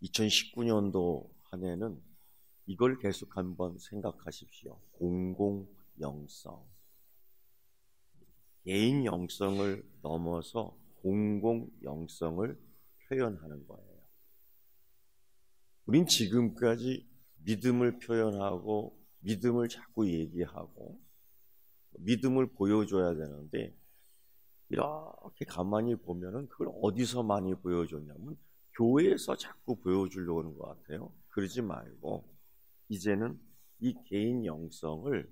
2019년도 한 해는 이걸 계속 한번 생각하십시오. 공공영성. 개인 영성을 넘어서 공공영성을 표현하는 거예요. 우린 지금까지 믿음을 표현하고 믿음을 자꾸 얘기하고 믿음을 보여줘야 되는데 이렇게 가만히 보면은 그걸 어디서 많이 보여줬냐면 교회에서 자꾸 보여주려고 하는 것 같아요. 그러지 말고 이제는 이 개인 영성을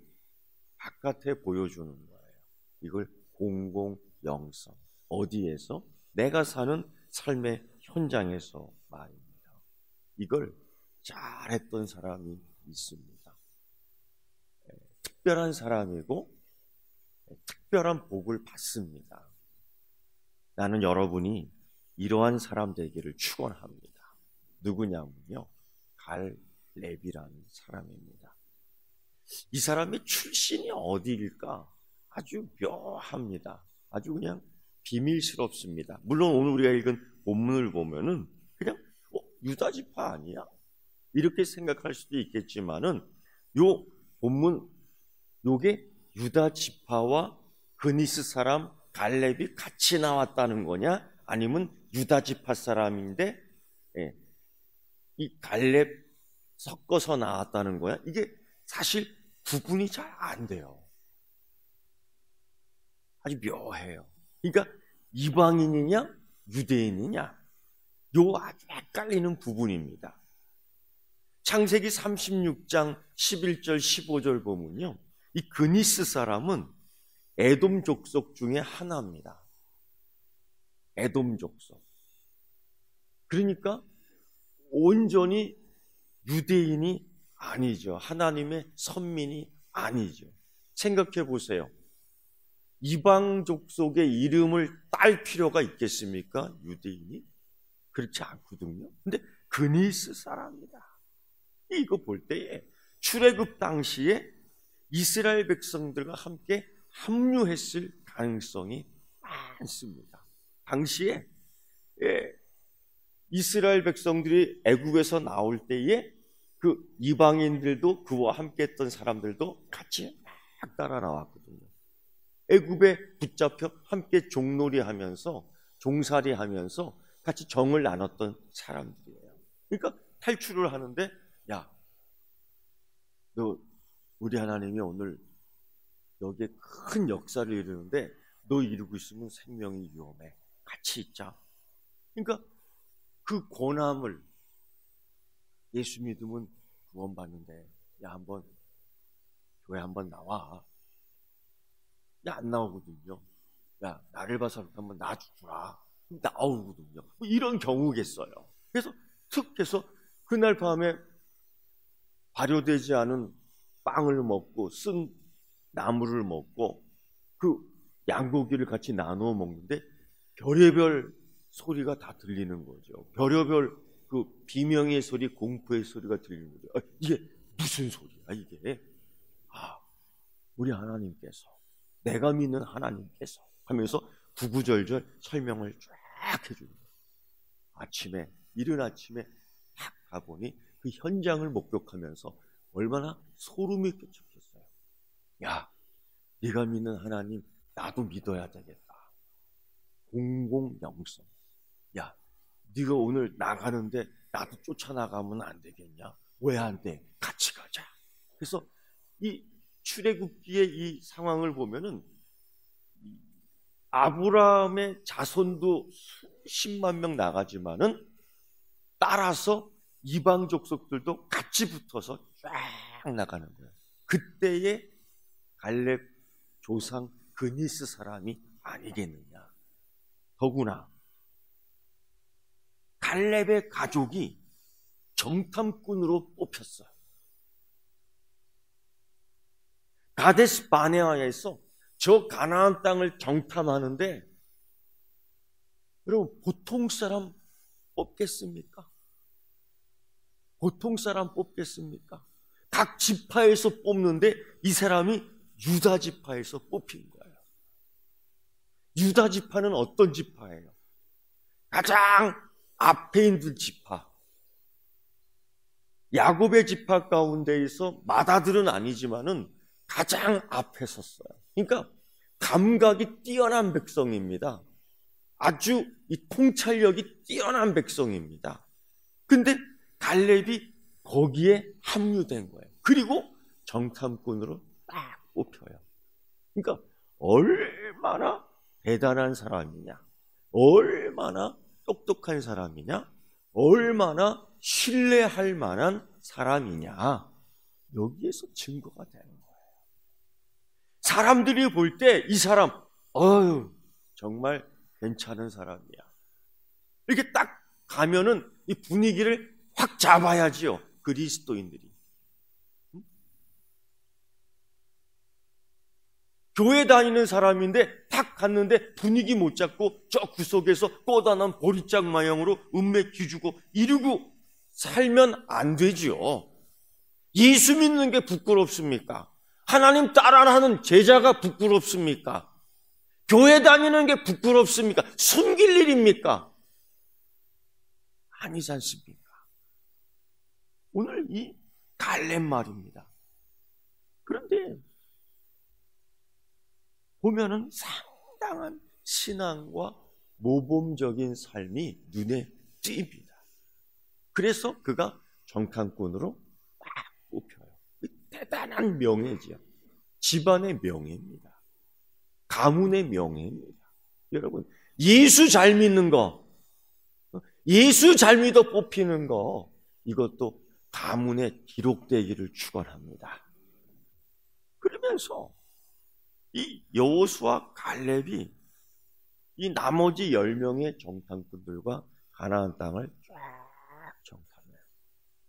바깥에 보여주는 거예요. 이걸 공공영성. 어디에서? 내가 사는 삶의 현장에서 말입니다. 이걸 잘했던 사람이 있습니다. 특별한 사람이고 특별한 복을 받습니다. 나는 여러분이 이러한 사람 되기를 축원합니다. 누구냐면요, 갈렙이라는 사람입니다. 이 사람의 출신이 어디일까? 아주 묘합니다. 아주 그냥 비밀스럽습니다. 물론 오늘 우리가 읽은 본문을 보면은 그냥 유다 지파 아니야? 이렇게 생각할 수도 있겠지만은 요 본문 요게 유다 지파와 그니스 사람 갈렙이 같이 나왔다는 거냐? 아니면 유다 지파 사람인데 이 갈렙 섞어서 나왔다는 거야? 이게 사실 구분이 잘 안 돼요. 아주 묘해요. 그러니까 이방인이냐 유대인이냐 요 아주 헷갈리는 부분입니다. 창세기 36장 11절 15절 보면요, 이 그니스 사람은 에돔 족속 중에 하나입니다. 에돔 족속. 그러니까 온전히 유대인이 아니죠. 하나님의 선민이 아니죠. 생각해 보세요. 이방 족속의 이름을 딸 필요가 있겠습니까? 유대인이? 그렇지 않거든요. 근데 그니스 사람이다. 이거 볼 때에 출애굽 당시에 이스라엘 백성들과 함께 합류했을 가능성이 많습니다. 당시에 이스라엘 백성들이 애국에서 나올 때에 그 이방인들도 그와 함께 했던 사람들도 같이 막 따라 나왔거든요. 애굽에 붙잡혀 함께 종놀이하면서 종살이하면서 같이 정을 나눴던 사람들이에요. 그러니까 탈출을 하는데, 야, 너 우리 하나님이 오늘 여기에 큰 역사를 이루는데 너 이루고 있으면 생명이 위험해. 같이 있자. 그러니까 그 권함을, 예수 믿으면 구원받는데 야, 한번 교회 한번 나와. 야, 안 나오거든요. 야, 나를 봐서 한번 놔주라. 나오거든요. 뭐 이런 경우겠어요. 그래서 툭 해서 그날 밤에 발효되지 않은 빵을 먹고 쓴 나물을 먹고 그 양고기를 같이 나누어 먹는데 별의별 소리가 다 들리는 거죠. 별의별 그 비명의 소리, 공포의 소리가 들리는 거죠. 이게 무슨 소리야 이게? 우리 하나님께서, 내가 믿는 하나님께서 하면서 구구절절 설명을 쫙 해주는 거예요. 아침에, 이른 아침에 딱 가보니 그 현장을 목격하면서 얼마나 소름이 끼쳤겠어요. 야, 네가 믿는 하나님 나도 믿어야 되겠다. 공공영성. 야, 네가 오늘 나가는데 나도 쫓아나가면 안 되겠냐? 왜 안 돼? 같이 가자. 그래서 이 출애굽기의 이 상황을 보면은 아브라함의 자손도 수십만 명 나가지만은 따라서 이방 족속들도 같이 붙어서 쫙 나가는 거예요. 그때의 갈렙 조상 그니스 사람이 아니겠느냐. 더구나 갈렙의 가족이 정탐꾼으로 뽑혔어요. 가데스 바네아에서 저 가나안 땅을 정탐하는데 여러분 보통 사람 뽑겠습니까? 보통 사람 뽑겠습니까? 각 지파에서 뽑는데 이 사람이 유다 지파에서 뽑힌 거예요. 유다 지파는 어떤 지파예요? 가장 앞에 있는 지파, 야곱의 지파 가운데에서 맏아들은 아니지만은 가장 앞에 섰어요. 그러니까 감각이 뛰어난 백성입니다. 아주 이 통찰력이 뛰어난 백성입니다. 근데 갈렙이 거기에 합류된 거예요. 그리고 정탐꾼으로 딱 뽑혀요. 그러니까 얼마나 대단한 사람이냐, 얼마나 똑똑한 사람이냐, 얼마나 신뢰할 만한 사람이냐, 여기에서 증거가 되는 거예요. 사람들이 볼 때 이 사람 정말 괜찮은 사람이야, 이렇게 딱 가면은 이 분위기를 확 잡아야지요, 그리스도인들이. 교회 다니는 사람인데 딱 갔는데 분위기 못 잡고 저 구석에서 꼬다난 보리짝 마형으로 은매 기주고 이러고 살면 안 되지요. 예수 믿는 게 부끄럽습니까? 하나님 따라하는 제자가 부끄럽습니까? 교회 다니는 게 부끄럽습니까? 숨길 일입니까? 아니지 않습니까? 오늘 이 갈렙 말입니다. 그런데 보면은 상당한 신앙과 모범적인 삶이 눈에 띕니다. 그래서 그가 정탐꾼으로 딱 뽑혀요. 대단한 명예지요. 집안의 명예입니다. 가문의 명예입니다. 여러분, 예수 잘 믿는 거, 예수 잘 믿어 뽑히는 거, 이것도 가문에 기록되기를 축원합니다. 그러면서 이 여호수아 갈렙이 이 나머지 10명의 정탐꾼들과 가나안 땅을 쫙 정탐해요.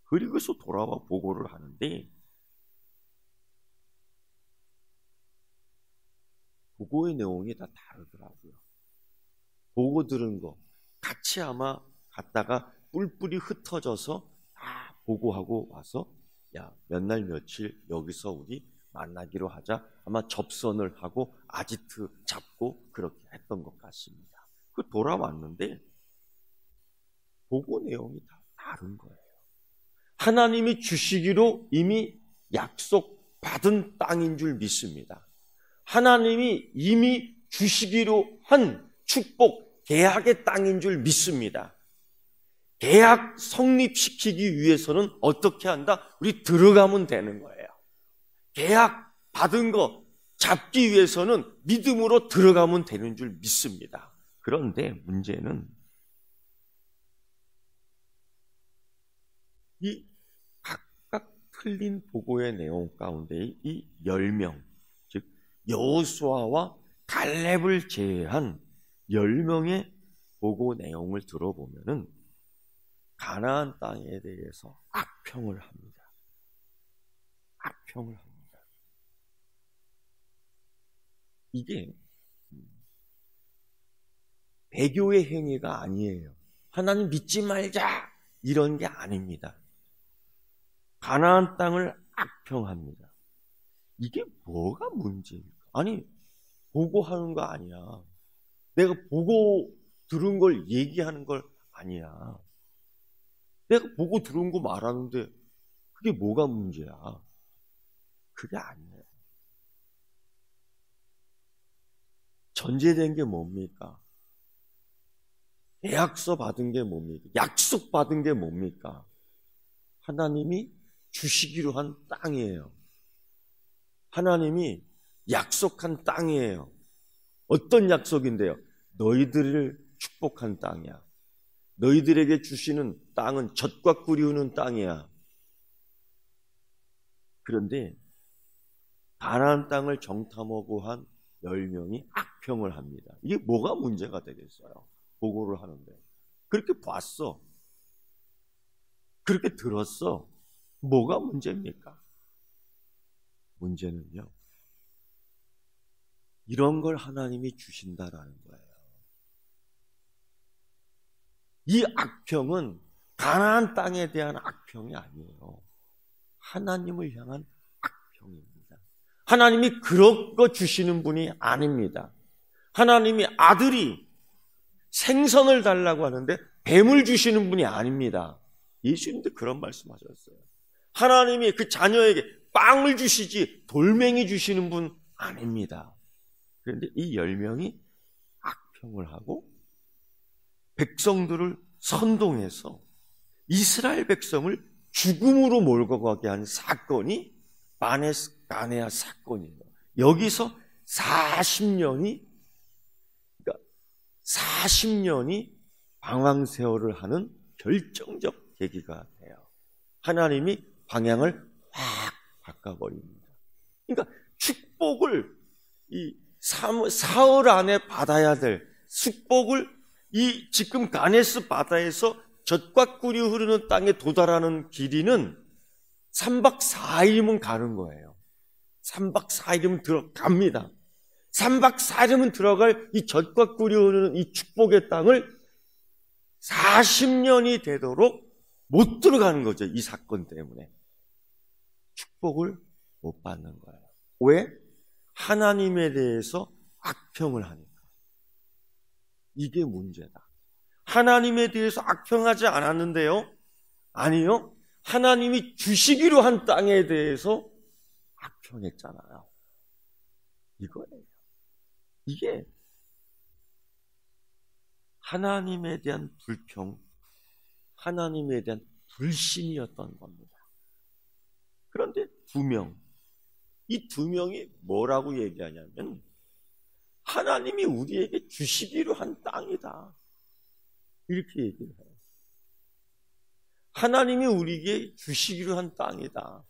그리고서 돌아와 보고를 하는데, 보고의 내용이 다 다르더라고요. 보고 들은 거 같이 아마 갔다가 뿔뿔이 흩어져서 다 보고하고 와서 야, 몇 날 며칠 여기서 우리 만나기로 하자, 아마 접선을 하고 아지트 잡고 그렇게 했던 것 같습니다. 그 돌아왔는데 보고 내용이 다 다른 거예요. 하나님이 주시기로 이미 약속받은 땅인 줄 믿습니다. 하나님이 이미 주시기로 한 축복, 계약의 땅인 줄 믿습니다. 계약 성립시키기 위해서는 어떻게 한다? 우리 들어가면 되는 거예요. 계약 받은 거 잡기 위해서는 믿음으로 들어가면 되는 줄 믿습니다. 그런데 문제는 이 각각 틀린 보고의 내용 가운데 이 10명, 즉 여호수아와 갈렙을 제외한 10명의 보고 내용을 들어보면은 가나안 땅에 대해서 악평을 합니다. 악평을 합니다. 이게 배교의 행위가 아니에요. 하나님 믿지 말자 이런 게 아닙니다. 가나안 땅을 악평합니다. 이게 뭐가 문제입니까? 아니, 보고하는 거 아니야. 내가 보고 들은 걸 얘기하는 걸 아니야. 내가 보고 들은 거 말하는데 그게 뭐가 문제야? 그게 아니에요. 전제된 게 뭡니까? 계약서 받은 게 뭡니까? 약속 받은 게 뭡니까? 하나님이 주시기로 한 땅이에요. 하나님이 약속한 땅이에요. 어떤 약속인데요? 너희들을 축복한 땅이야. 너희들에게 주시는 땅은 젖과 꿀이 흐르는 땅이야. 그런데 가나안 땅을 정탐하고 한 10명이 악평을 합니다. 이게 뭐가 문제가 되겠어요? 보고를 하는데. 그렇게 봤어. 그렇게 들었어. 뭐가 문제입니까? 문제는요, 이런 걸 하나님이 주신다라는 거예요. 이 악평은 가나안 땅에 대한 악평이 아니에요. 하나님을 향한 악평입니다. 하나님이 그런 거 주시는 분이 아닙니다. 하나님이 아들이 생선을 달라고 하는데 뱀을 주시는 분이 아닙니다. 예수님도 그런 말씀하셨어요. 하나님이 그 자녀에게 빵을 주시지 돌멩이 주시는 분 아닙니다. 그런데 이 10명이 악평을 하고 백성들을 선동해서 이스라엘 백성을 죽음으로 몰고 가게 한 사건이 마네스 가네아 사건이에요. 여기서 40년이 방황세월을 하는 결정적 계기가 돼요. 하나님이 방향을 확 바꿔버립니다. 그러니까 축복을 이 사흘 안에 받아야 될 축복을 이 지금 가네스 바다에서 젖과 꿀이 흐르는 땅에 도달하는 길이는 3박 4일이면 가는 거예요. 3박 4일이면 들어갑니다. 3박 4일이면 들어갈 이 젖과 꿀이 흐르는 이 축복의 땅을 40년이 되도록 못 들어가는 거죠. 이 사건 때문에. 축복을 못 받는 거예요. 왜? 하나님에 대해서 악평을 하니까. 이게 문제다. 하나님에 대해서 악평하지 않았는데요. 아니요. 하나님이 주시기로 한 땅에 대해서 악평했잖아요. 이거예요. 이게 하나님에 대한 불평, 하나님에 대한 불신이었던 겁니다. 그런데 이 두 명이 뭐라고 얘기하냐면 하나님이 우리에게 주시기로 한 땅이다. 이렇게 얘기를 해요. 하나님이 우리에게 주시기로 한 땅이다.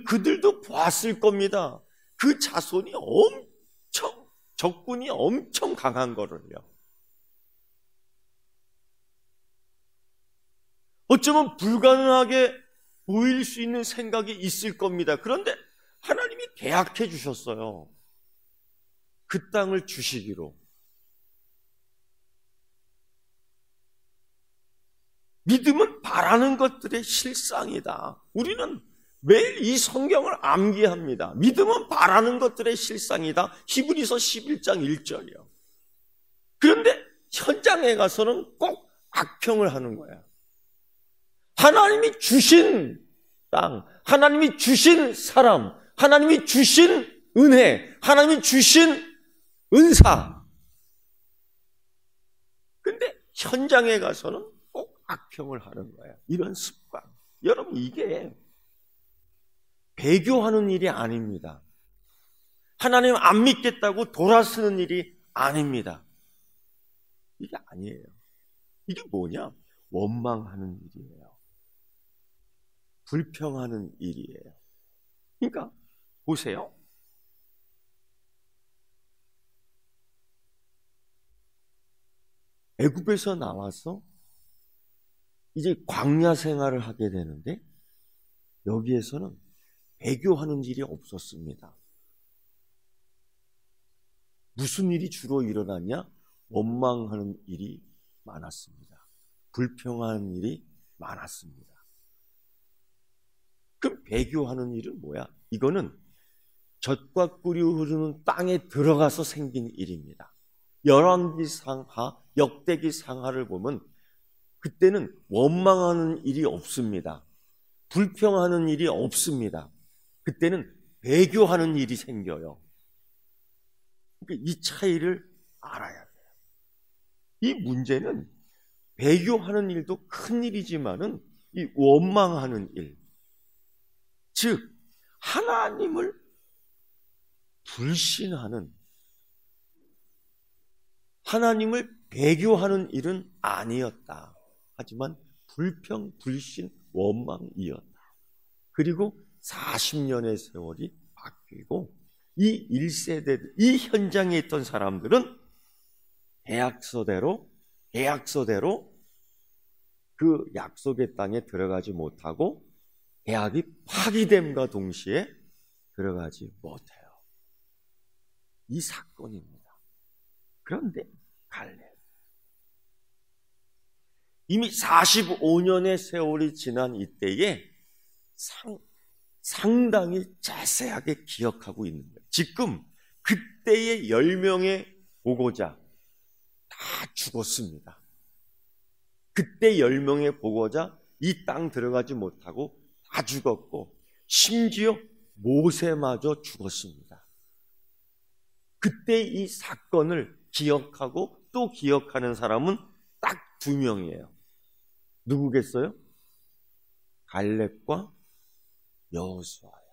그들도 봤을 겁니다. 그 자손이 적군이 엄청 강한 거를요. 어쩌면 불가능하게 보일 수 있는 생각이 있을 겁니다. 그런데 하나님이 계약해 주셨어요. 그 땅을 주시기로. 믿음은 바라는 것들의 실상이다. 우리는 매일 이 성경을 암기합니다. 믿음은 바라는 것들의 실상이다. 히브리서 11장 1절이요. 그런데 현장에 가서는 꼭 악평을 하는 거야. 하나님이 주신 땅, 하나님이 주신 사람, 하나님이 주신 은혜, 하나님이 주신 은사. 근데 현장에 가서는 꼭 악평을 하는 거야. 이런 습관. 여러분, 이게 배교하는 일이 아닙니다. 하나님 안 믿겠다고 돌아서는 일이 아닙니다. 이게 아니에요. 이게 뭐냐? 원망하는 일이에요. 불평하는 일이에요. 그러니까 보세요. 애굽에서 나와서 이제 광야 생활을 하게 되는데 여기에서는 배교하는 일이 없었습니다. 무슨 일이 주로 일어났냐? 원망하는 일이 많았습니다. 불평하는 일이 많았습니다. 그럼 배교하는 일은 뭐야? 이거는 젖과 꿀이 흐르는 땅에 들어가서 생긴 일입니다. 열왕기상하, 역대기상하를 보면 그때는 원망하는 일이 없습니다. 불평하는 일이 없습니다. 그때는 배교하는 일이 생겨요. 그러니까 이 차이를 알아야 돼요. 이 문제는 배교하는 일도 큰 일이지만은 이 원망하는 일, 즉 하나님을 불신하는, 하나님을 배교하는 일은 아니었다. 하지만 불평, 불신, 원망이었다. 그리고 40년의 세월이 바뀌고 이 1세대, 이 현장에 있던 사람들은 계약서대로 그 약속의 땅에 들어가지 못하고 계약이 파기됨과 동시에 들어가지 못해요. 이 사건입니다. 그런데 갈렙, 이미 45년의 세월이 지난 이때에 상당히 자세하게 기억하고 있는 거예요. 지금 그때의 10명의 보고자 다 죽었습니다. 그때 10명의 보고자 이 땅 들어가지 못하고 다 죽었고 심지어 모세마저 죽었습니다. 그때 이 사건을 기억하고 또 기억하는 사람은 딱 2명이에요. 누구겠어요? 갈렙과 여호수아예요.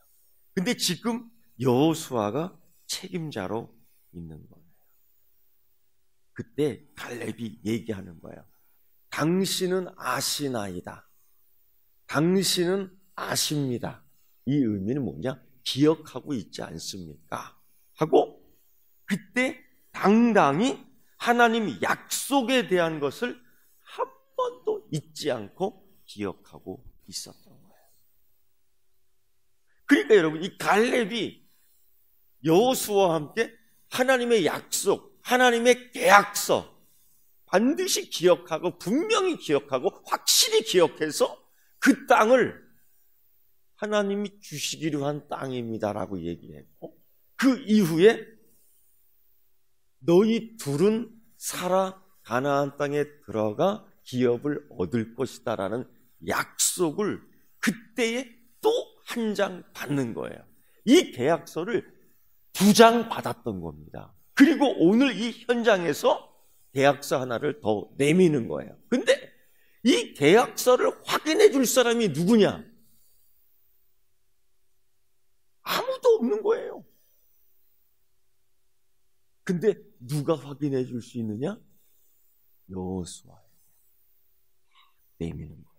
근데 지금 여호수아가 책임자로 있는 거예요. 그때 갈렙이 얘기하는 거예요. 당신은 아시나이다. 당신은 아십니다. 이 의미는 뭐냐? 기억하고 있지 않습니까? 하고 그때 당당히 하나님 약속에 대한 것을 한 번도 잊지 않고 기억하고 있었던 거예요. 그러니까 여러분, 이 갈렙이 여호수아와 함께 하나님의 약속, 하나님의 계약서 반드시 기억하고 분명히 기억하고 확실히 기억해서 그 땅을 하나님이 주시기로 한 땅입니다라고 얘기했고, 그 이후에 너희 둘은 살아 가나안 땅에 들어가 기업을 얻을 것이다라는 약속을 그때에 또 한 장 받는 거예요. 이 계약서를 2장 받았던 겁니다. 그리고 오늘 이 현장에서 계약서 하나를 더 내미는 거예요. 근데 이 계약서를 확인해 줄 사람이 누구냐? 아무도 없는 거예요. 근데 누가 확인해 줄 수 있느냐? 여호수아예요. 내미는 거예요.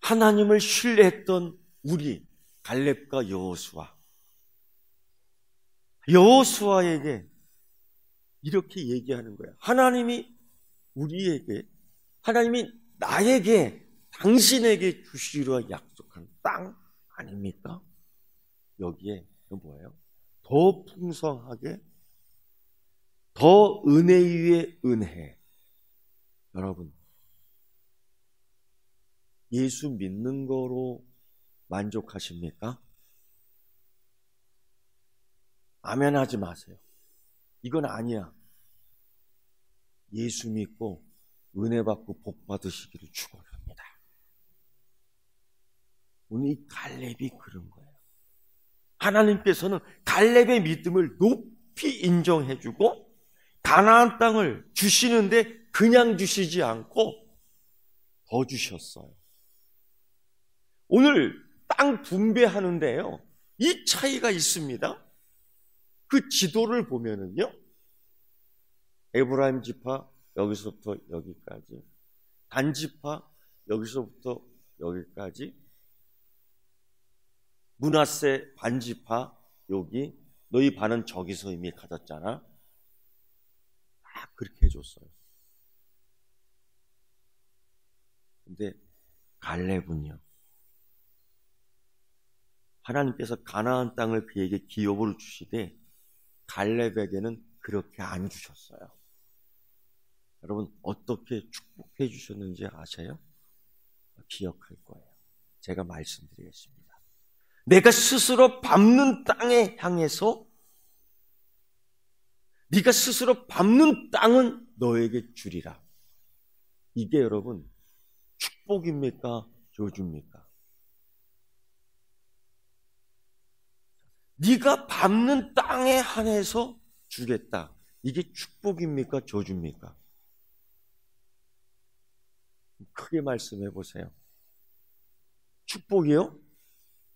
하나님을 신뢰했던 우리 갈렙과 여호수아에게 이렇게 얘기하는 거예요. 하나님이 우리에게, 하나님이 나에게, 당신에게 주시기로 약속한 땅 아닙니까? 여기에 뭐예요? 더 풍성하게, 더 은혜 위에 은혜. 여러분, 예수 믿는 거로 만족하십니까? 아멘 하지 마세요. 이건 아니야. 예수 믿고 은혜 받고 복 받으시기를 축원합니다. 오늘 이 갈렙이 그런 거예요. 하나님께서는 갈렙의 믿음을 높이 인정해주고 가나안 땅을 주시는데 그냥 주시지 않고 더 주셨어요. 오늘 땅 분배하는데요, 이 차이가 있습니다. 그 지도를 보면은요, 에브라임 지파 여기서부터 여기까지, 단 지파 여기서부터 여기까지, 므낫세 반 지파 여기, 너희 반은 저기서 이미 가졌잖아. 다 그렇게 해줬어요. 근데 갈렙은요, 하나님께서 가나안 땅을 그에게 기업으로 주시되 갈렙에게는 그렇게 안 주셨어요. 여러분, 어떻게 축복해 주셨는지 아세요? 기억할 거예요. 제가 말씀드리겠습니다. 내가 스스로 밟는 땅에 향해서, 네가 스스로 밟는 땅은 너에게 주리라. 이게 여러분 축복입니까? 저주입니까? 네가 밟는 땅에 한해서 주겠다. 이게 축복입니까? 저주입니까? 크게 말씀해 보세요. 축복이요?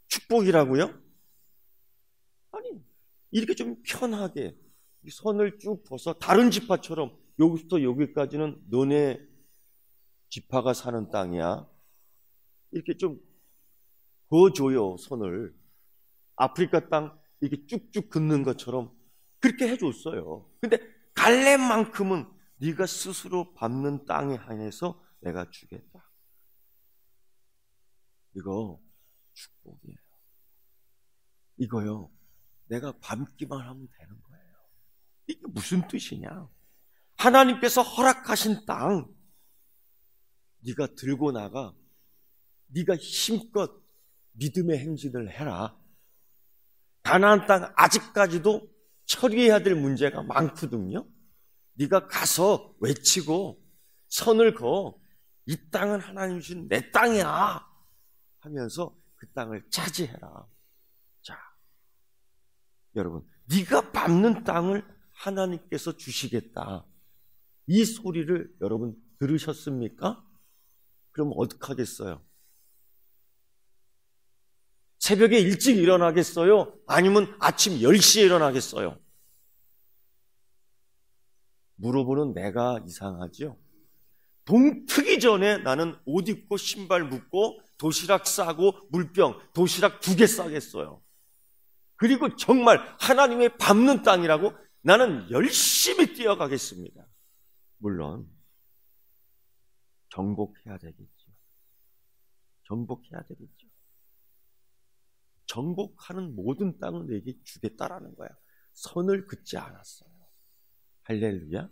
축복이라고요? 아니, 이렇게 좀 편하게 선을 쭉 벗어 다른 지파처럼 여기부터 여기까지는 너네 지파가 사는 땅이야. 이렇게 좀 그어줘요, 선을. 아프리카 땅 이렇게 쭉쭉 긋는 것처럼 그렇게 해줬어요. 근데 갈렙만큼은 네가 스스로 밟는 땅에 한해서 내가 주겠다. 이거 축복이에요. 이거요, 내가 밟기만 하면 되는 거예요. 이게 무슨 뜻이냐? 하나님께서 허락하신 땅 네가 들고 나가, 네가 힘껏 믿음의 행진을 해라. 가나안 땅 아직까지도 처리해야 될 문제가 많거든요. 네가 가서 외치고 선을 그어 이 땅은 하나님 주신 내 땅이야 하면서 그 땅을 차지해라. 자, 여러분, 네가 밟는 땅을 하나님께서 주시겠다. 이 소리를 여러분 들으셨습니까? 그럼 어떡하겠어요? 새벽에 일찍 일어나겠어요? 아니면 아침 10시에 일어나겠어요? 물어보는 내가 이상하죠? 동 트기 전에 나는 옷 입고 신발 묶고 도시락 싸고 물병, 도시락 2개 싸겠어요. 그리고 정말 하나님의 밟는 땅이라고 나는 열심히 뛰어가겠습니다. 물론 정복해야 되겠죠. 정복해야 되겠죠. 정복하는 모든 땅을 내게 주겠다라는 거야. 선을 긋지 않았어요. 할렐루야.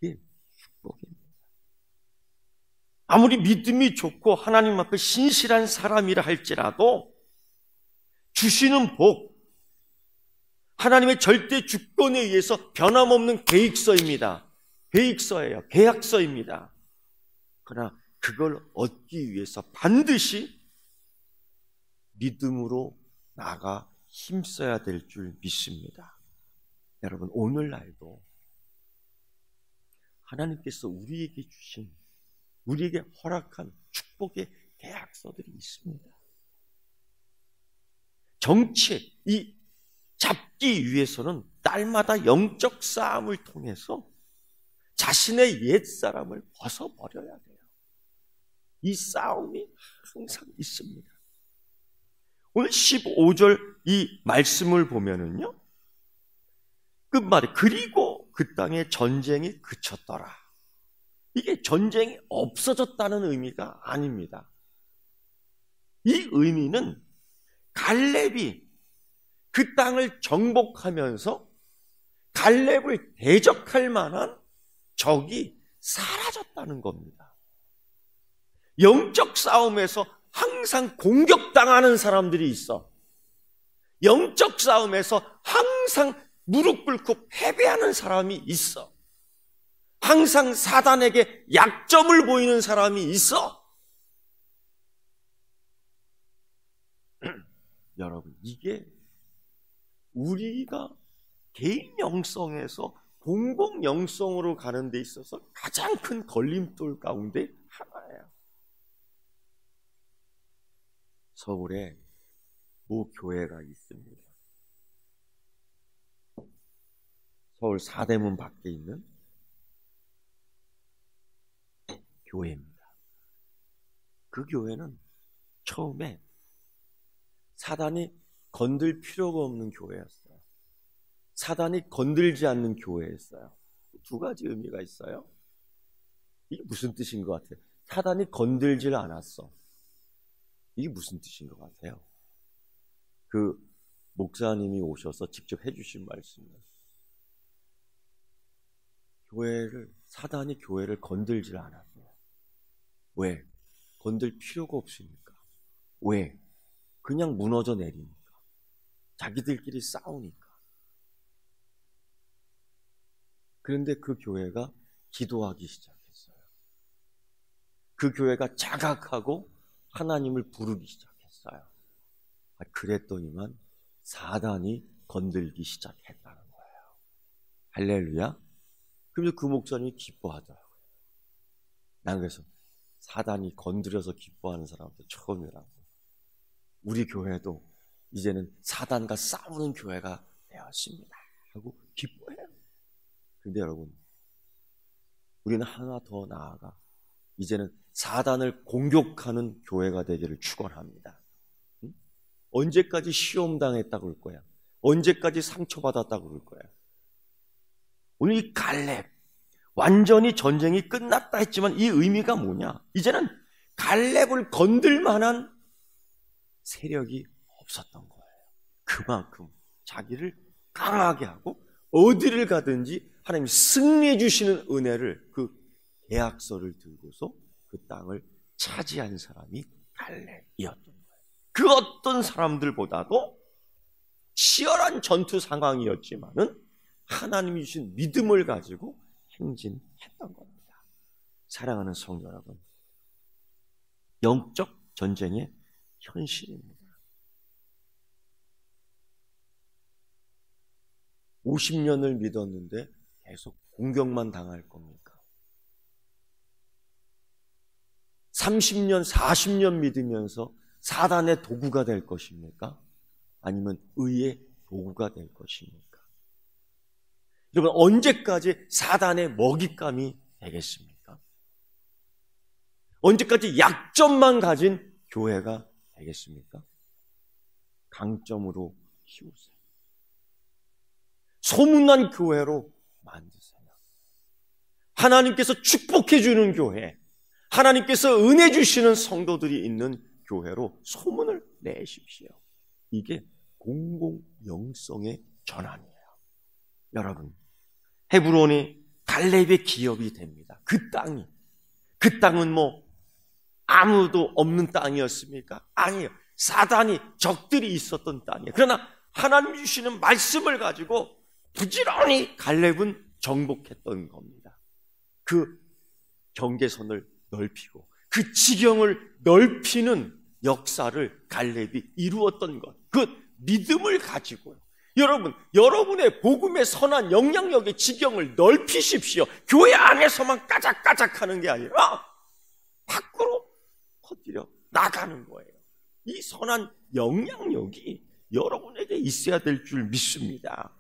이게 축복입니다. 아무리 믿음이 좋고 하나님 앞에 신실한 사람이라 할지라도 주시는 복, 하나님의 절대 주권에 의해서 변함없는 계획서입니다. 계획서예요. 계약서입니다. 그러나 그걸 얻기 위해서 반드시 믿음으로 나가 힘써야 될 줄 믿습니다. 여러분, 오늘날도 하나님께서 우리에게 주신, 우리에게 허락한 축복의 계약서들이 있습니다. 정체, 이 잡기 위해서는 날마다 영적 싸움을 통해서 자신의 옛사람을 벗어버려야 돼요. 이 싸움이 항상 있습니다. 오늘 15절 이 말씀을 보면은요, 끝말에 그리고 그 땅에 전쟁이 그쳤더라. 이게 전쟁이 없어졌다는 의미가 아닙니다. 이 의미는 갈렙이 그 땅을 정복하면서 갈렙을 대적할 만한 적이 사라졌다는 겁니다. 영적 싸움에서 항상 공격당하는 사람들이 있어. 영적 싸움에서 항상 무릎 꿇고 패배하는 사람이 있어. 항상 사단에게 약점을 보이는 사람이 있어. 여러분, 이게 우리가 개인 영성에서 공공 영성으로 가는 데 있어서 가장 큰 걸림돌 가운데 하나예요. 서울에 모 교회가 있습니다. 서울 사대문 밖에 있는 교회입니다. 그 교회는 처음에 사단이 건들 필요가 없는 교회였어요. 사단이 건들지 않는 교회였어요. 두 가지 의미가 있어요. 이게 무슨 뜻인 것 같아요? 사단이 건들질 않았어. 이게 무슨 뜻인 것 같아요? 그 목사님이 오셔서 직접 해주신 말씀이에요. 사단이 교회를 건들질 않았어요. 왜? 건들 필요가 없으니까. 왜? 그냥 무너져 내리니까. 자기들끼리 싸우니까. 그런데 그 교회가 기도하기 시작했어요. 그 교회가 자각하고 하나님을 부르기 시작했어요. 그랬더니만 사단이 건들기 시작했다는 거예요. 할렐루야. 그래서 그 목사님이 기뻐하더라고요. 난 그래서 사단이 건드려서 기뻐하는 사람도 처음이라고. 우리 교회도 이제는 사단과 싸우는 교회가 되었습니다 하고 기뻐해요. 그런데 여러분, 우리는 하나 더 나아가 이제는 사단을 공격하는 교회가 되기를 축원합니다. 응? 언제까지 시험당했다고 그럴 거야? 언제까지 상처받았다고 그럴 거야? 오늘 이 갈렙, 완전히 전쟁이 끝났다 했지만 이 의미가 뭐냐? 이제는 갈렙을 건들 만한 세력이 없었던 거예요. 그만큼 자기를 강하게 하고 어디를 가든지 하나님이 승리해 주시는 은혜를, 그 계약서를 들고서 그 땅을 차지한 사람이 갈렙이었던 거예요. 그 어떤 사람들보다도 치열한 전투 상황이었지만은 하나님이 주신 믿음을 가지고 행진했던 겁니다. 사랑하는 성도 여러분, 영적 전쟁의 현실입니다. 50년을 믿었는데 계속 공격만 당할 겁니까? 30년, 40년 믿으면서 사단의 도구가 될 것입니까? 아니면 의의 도구가 될 것입니까? 여러분, 언제까지 사단의 먹잇감이 되겠습니까? 언제까지 약점만 가진 교회가 되겠습니까? 강점으로 키우세요. 소문난 교회로 만드세요. 하나님께서 축복해 주는 교회, 하나님께서 은혜 주시는 성도들이 있는 교회로 소문을 내십시오. 이게 공공영성의 전환이에요. 여러분, 헤브론이 갈렙의 기업이 됩니다. 그 땅은 뭐 아무도 없는 땅이었습니까? 아니에요. 사단이, 적들이 있었던 땅이에요. 그러나 하나님 주시는 말씀을 가지고 부지런히 갈렙은 정복했던 겁니다. 그 경계선을 넓히고 그 지경을 넓히는 역사를 갈렙이 이루었던 것, 그 믿음을 가지고요. 여러분, 여러분의 복음의 선한 영향력의 지경을 넓히십시오. 교회 안에서만 까작까작하는 게 아니라 밖으로 퍼뜨려 나가는 거예요. 이 선한 영향력이 여러분에게 있어야 될 줄 믿습니다.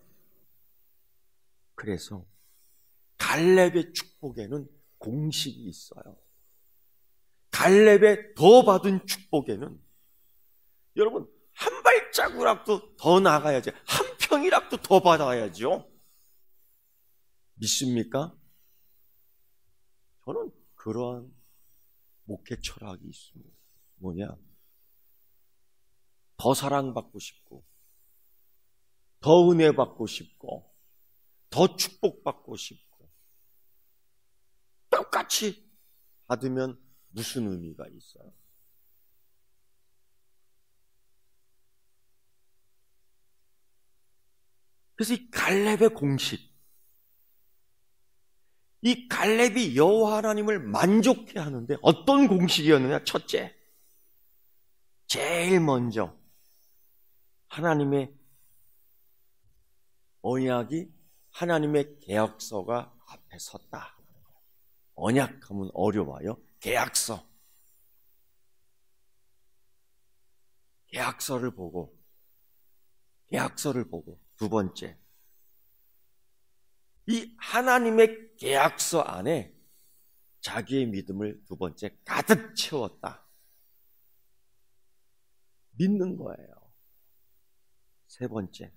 그래서 갈렙의 축복에는 공식이 있어요. 갈렙의 더 받은 축복에는 여러분, 한 발자국이라도 더 나가야지, 한 평이라도 더 받아야죠. 믿습니까? 저는 그러한 목회 철학이 있습니다. 뭐냐? 더 사랑받고 싶고, 더 은혜 받고 싶고, 더 축복받고 싶고, 똑같이 받으면 무슨 의미가 있어요? 그래서 이 갈렙의 공식, 이 갈렙이 여호와 하나님을 만족해 하는데 어떤 공식이었느냐? 첫째, 제일 먼저 하나님의 언약이, 하나님의 계약서가 앞에 섰다. 언약하면 어려워요. 계약서를 보고 두 번째, 이 하나님의 계약서 안에 자기의 믿음을 두 번째 가득 채웠다. 믿는 거예요. 세 번째,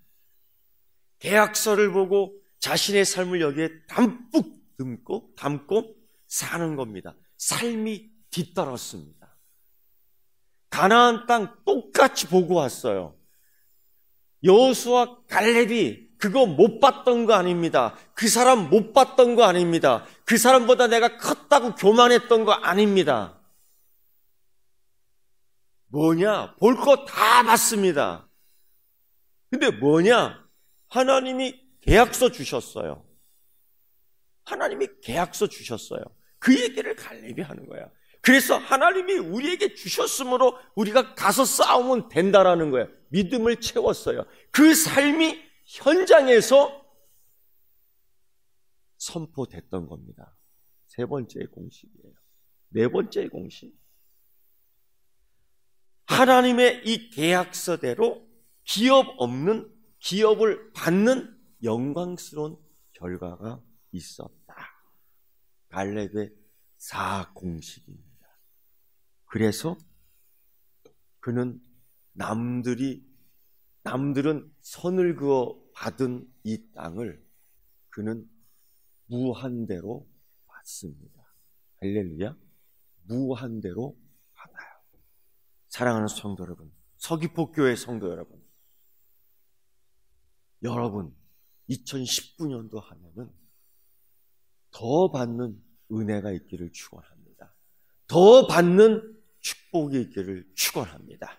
계약서를 보고 자신의 삶을 여기에 담뿍 담고 사는 겁니다. 삶이 뒤따랐습니다. 가나안 땅 똑같이 보고 왔어요. 여호수아 갈렙이 그거 못 봤던 거 아닙니다. 그 사람 못 봤던 거 아닙니다. 그 사람보다 내가 컸다고 교만했던 거 아닙니다. 뭐냐? 볼 거 다 봤습니다. 근데 뭐냐? 하나님이 계약서 주셨어요. 하나님이 계약서 주셨어요. 그 얘기를 갈렙이 하는 거야. 그래서 하나님이 우리에게 주셨으므로 우리가 가서 싸우면 된다라는 거예요. 믿음을 채웠어요. 그 삶이 현장에서 선포됐던 겁니다. 세 번째 공식이에요. 네 번째 공식. 하나님의 이 계약서대로 기업을 받는 영광스러운 결과가 있었다. 갈렙의 4공식입니다. 그래서 그는 남들은 선을 그어 받은 이 땅을 그는 무한대로 받습니다. 할렐루야. 무한대로 받아요. 사랑하는 성도 여러분, 서귀포교회 성도 여러분, 2019년도 하면은 더 받는 은혜가 있기를 축원합니다. 더 받는 축복이 있기를 축원합니다.